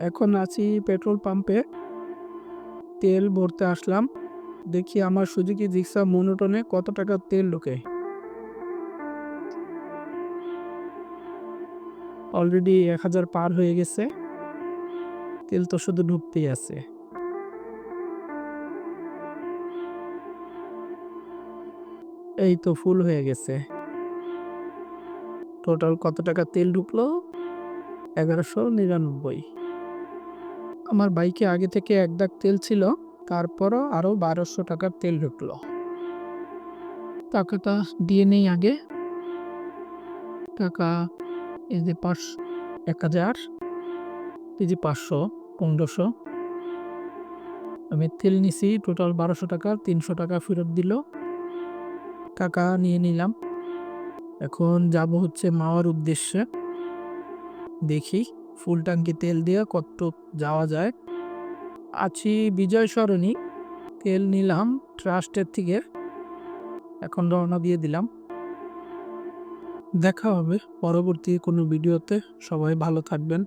এখন আছি পেট্রোল পাম্পে, তেল ভরতে আসলাম। দেখি আমার সুজুকি জিক্সার মনোটনে কত টাকার তেল ঢোকে। অলরেডি ১,০০০ পার হয়ে গেছে। তেল তো শুধু ঢুকতেই আছে। এই তো ফুল হয়ে গেছে। টোটাল কত টাকা তেল ঢুকলো? ১১৯৯। আমার বাইকে আগে থেকে ১ দাগ তেল ছিল, তারপরও আরও ১২০০ টাকার তেল ঢুকলো। টাকাটা দিয়ে নেই আগে। টাকা এই যে ১,০০০, এই যে ৫০০, ১৫০০। আমি তেল নিছি টোটাল ১২০০ টাকা, ৩০০ টাকা ফেরত দিল। টাকা নিয়ে নিলাম। এখন যাব হচ্ছে মাওয়ার উদ্দেশ্যে। দেখি ফুল ট্যাঙ্কি তেল দিয়ে কতটুক যাওয়া যায়। আছি বিজয় সরণি, তেল নিলাম ট্রাস্টের থেকে। এখন রওনা দিয়ে দিলাম। দেখা হবে পরবর্তী কোনো ভিডিওতে। সবাই ভালো থাকবেন।